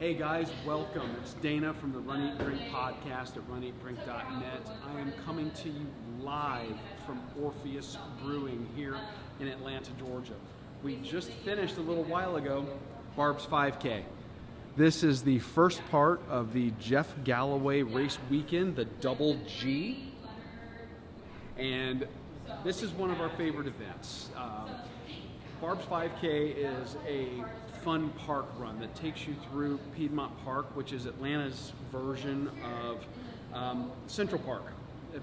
Hey guys, welcome. It's Dana from the Run Eat Drink podcast at runeatdrink.net. I am coming to you live from Orpheus Brewing here in Atlanta, Georgia. We just finished a little while ago Barb's 5K. This is the first part of the Jeff Galloway race weekend, the Double G. And this is one of our favorite events. Barb's 5K is a fun park run that takes you through Piedmont Park, which is Atlanta's version of Central Park,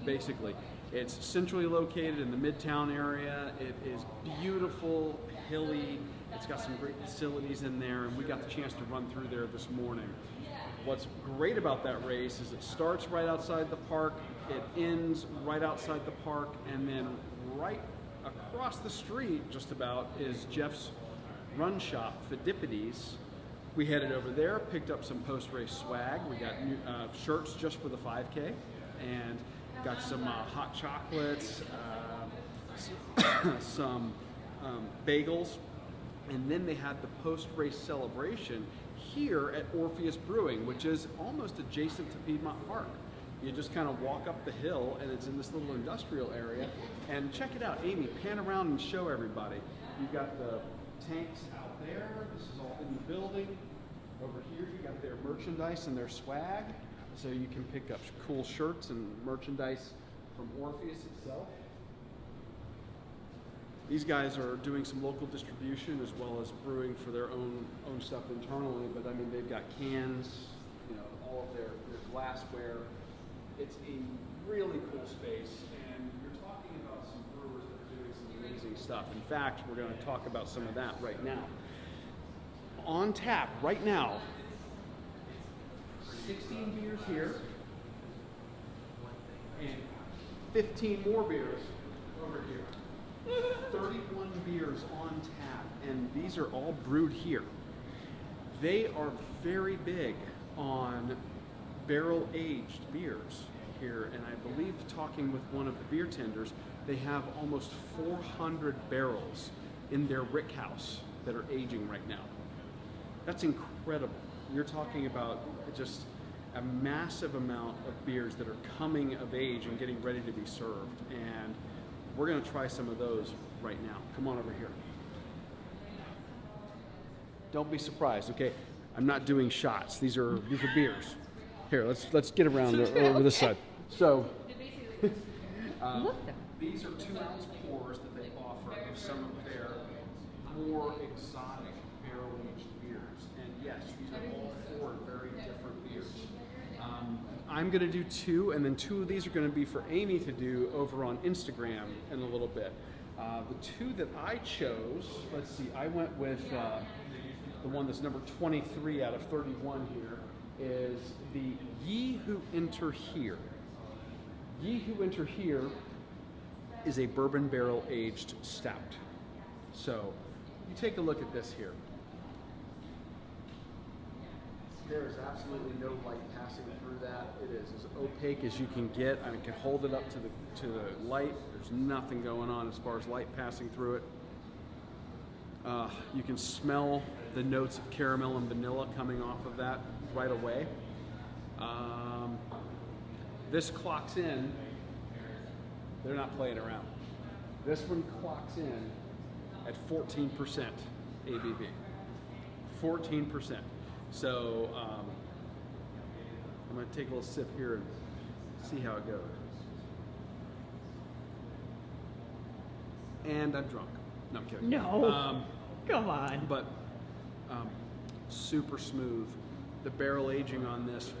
basically. It's centrally located in the Midtown area. It is beautiful, hilly. It's got some great facilities in there, and we got the chance to run through there this morning. What's great about that race is it starts right outside the park, it ends right outside the park, and then right across the street, just about, is Jeff's run shop, Fidipides. We headed over there, picked up some post-race swag. We got new shirts just for the 5K, and got some hot chocolates, some bagels, and then they had the post-race celebration here at Orpheus Brewing, which is almost adjacent to Piedmont Park. You just kind of walk up the hill, and it's in this little industrial area. And check it out, Amy, pan around and show everybody. You've got the tanks out there. This is all in the building. Over here, you got their merchandise and their swag. So you can pick up cool shirts and merchandise from Orpheus itself. These guys are doing some local distribution as well as brewing for their own stuff internally. But I mean, they've got cans, all of their glassware. It's a really cool space, and you're talking about some brewers that are doing some amazing stuff. In fact, we're going to talk about some of that right now. On tap right now, 16 beers here, and 15 more beers over here. 31 beers on tap, and these are all brewed here. They are very big on barrel-aged beers here, and I believe, talking with one of the beer tenders, they have almost 400 barrels in their rick house that are aging right now. That's incredible. You're talking about just a massive amount of beers that are coming of age and getting ready to be served, and we're going to try some of those right now. Come on over here. Don't be surprised, okay? I'm not doing shots. These are beers. Here, let's get around over this side. So, these are 2-ounce pours that they offer of some of their more exotic barrel-aged beers. And yes, these are all 4 very different beers. I'm going to do 2, and then 2 of these are going to be for Amy to do over on Instagram in a little bit. The 2 that I chose, let's see, I went with the one that's number 23 out of 31 here, is the Ye Who Enter Here. Ye Who Enter Here is a bourbon barrel aged stout. So you take a look at this here. There is absolutely no light passing through that. It is as opaque as you can get. I can hold it up to the light. There's nothing going on as far as light passing through it. You can smell the notes of caramel and vanilla coming off of that right away. This clocks in. They're not playing around. This one clocks in at 14% ABV. 14%. So I'm going to take a little sip here and see how it goes. And I'm drunk. No, I'm kidding. No. Come on. But super smooth. The barrel aging on this,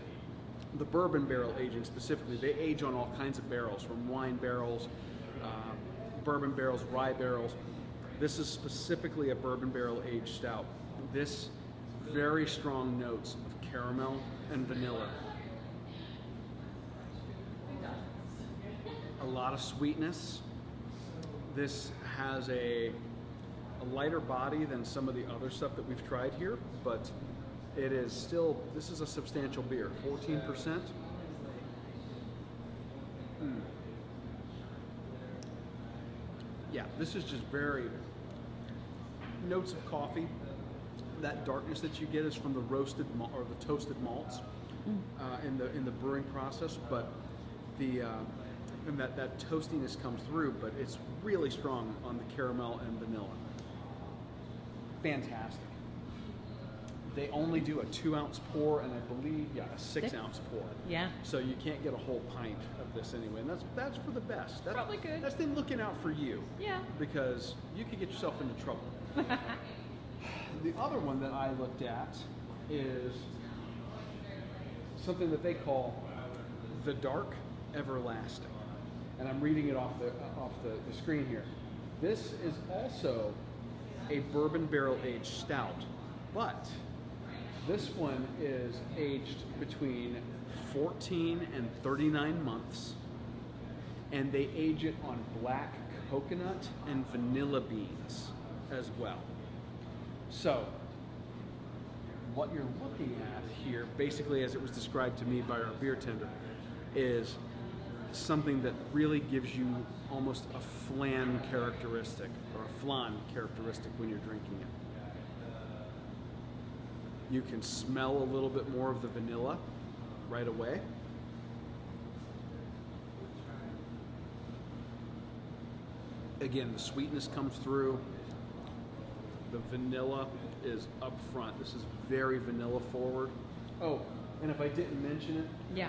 the bourbon barrel aging specifically, they age on all kinds of barrels, from wine barrels, bourbon barrels, rye barrels. This is specifically a bourbon barrel aged stout. This very strong notes of caramel and vanilla. A lot of sweetness. This has a lighter body than some of the other stuff that we've tried here, but it is still, this is a substantial beer, 14%. Yeah, this is just very, notes of coffee, that darkness that you get is from the roasted or the toasted malts in the brewing process, but and that toastiness comes through, but it's really strong on the caramel and vanilla. Fantastic. They only do a 2-ounce pour, and I believe, a 6-ounce pour. Yeah. So you can't get a whole pint of this anyway, and that's for the best. That's probably good. That's them looking out for you. Yeah. Because you could get yourself into trouble. The other one that I looked at is something that they call the Dark Everlasting, and I'm reading it off the screen here. This is also a bourbon barrel aged stout, but this one is aged between 14 and 39 months, and they age it on black coconut and vanilla beans as well. So, what you're looking at here, basically as it was described to me by our beer tender, is something that really gives you almost a flan characteristic, or a flan characteristic when you're drinking it. You can smell a little bit more of the vanilla right away. Again, the sweetness comes through. The vanilla is up front. This is very vanilla forward. Oh, and if I didn't mention it, Yeah.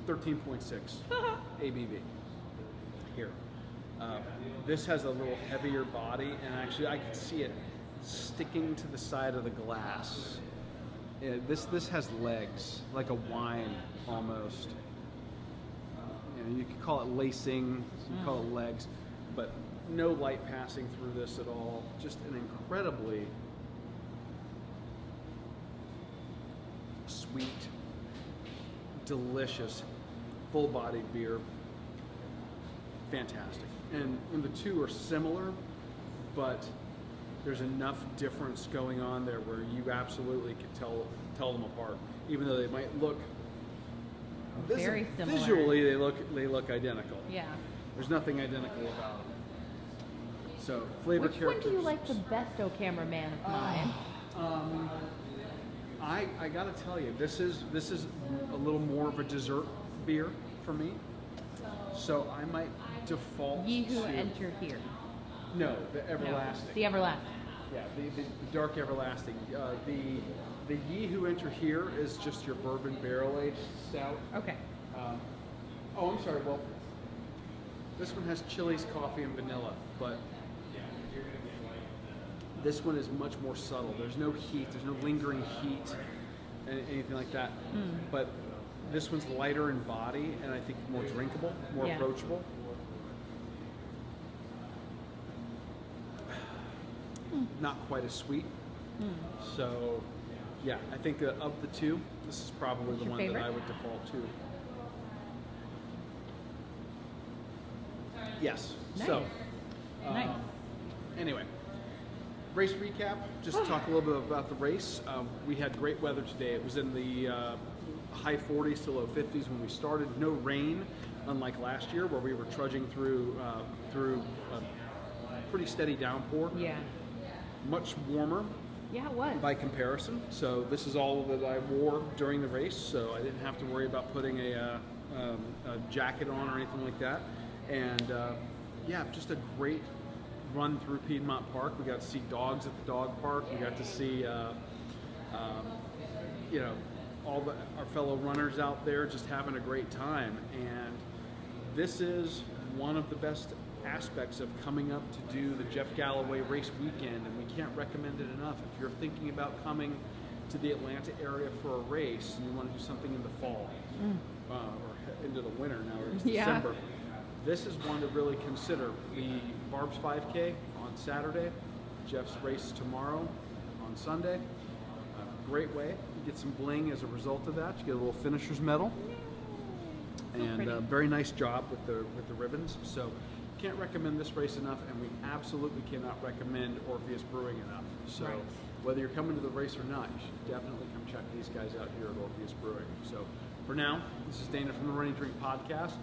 13.6 ABV here. This has a little heavier body, and actually I can see it sticking to the side of the glass. This has legs, like a wine almost. You could call it lacing, you could call it legs, but no light passing through this at all. Just an incredibly sweet, delicious, full-bodied beer. Fantastic. And the two are similar, but there's enough difference going on there where you absolutely can tell them apart, even though they might look Very similar. Visually, they look identical. Yeah. There's nothing identical about them. So flavor Which characters. one do you like the best, oh cameraman of mine? I gotta tell you, this is a little more of a dessert beer for me. So I might default Ye who to enter here. no, the everlasting. No, the everlasting. Yeah, the dark everlasting. The Ye Who Enter Here is just your bourbon barrel aged stout. Okay. Oh, I'm sorry. Well, this one has chilies, coffee, and vanilla, but this one is much more subtle. There's no heat. There's no lingering heat, anything like that. But this one's lighter in body, and I think more drinkable, more approachable. Not quite as sweet. So, yeah, I think of the two, this is probably the one favorite? that I would default to. Yes. Nice. So, Nice. Anyway, race recap. Just talk a little bit about the race. We had great weather today. It was in the high 40s to low 50s when we started. No rain, unlike last year where we were trudging through a pretty steady downpour. Yeah. Much warmer Yeah, it was. by comparison. So this is all that I wore during the race, so I didn't have to worry about putting a jacket on or anything like that. And yeah, just a great run through Piedmont Park. We got to see dogs at the dog park. We got to see all our fellow runners out there just having a great time. And this is one of the best aspects of coming up to do the Jeff Galloway race weekend, and we can't recommend it enough. If you're thinking about coming to the Atlanta area for a race and you want to do something in the fall or into the winter now, or it's December, this is one to really consider. The Barb's 5K on Saturday, Jeff's race tomorrow on Sunday. Great way. You get some bling as a result of that. You get a little finisher's medal. And very nice job with the ribbons. So can't recommend this race enough, and we absolutely cannot recommend Orpheus Brewing enough. So whether you're coming to the race or not, you should definitely come check these guys out here at Orpheus Brewing. So for now, this is Dana from the Running Drink Podcast.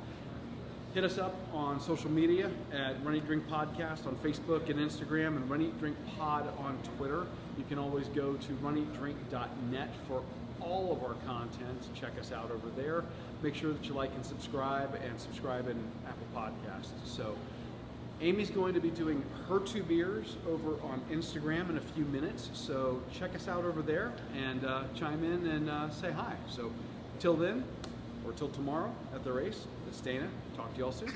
Hit us up on social media at Running Drink Podcast on Facebook and Instagram, and Running Drink Pod on Twitter. You can always go to runeatdrink.net for all of our content. Check us out over there. Make sure that you like and subscribe in Apple Podcasts. So Amy's going to be doing her 2 beers over on Instagram in a few minutes. So check us out over there and chime in and say hi. So till then, or till tomorrow at the race, it's Dana. Talk to y'all soon.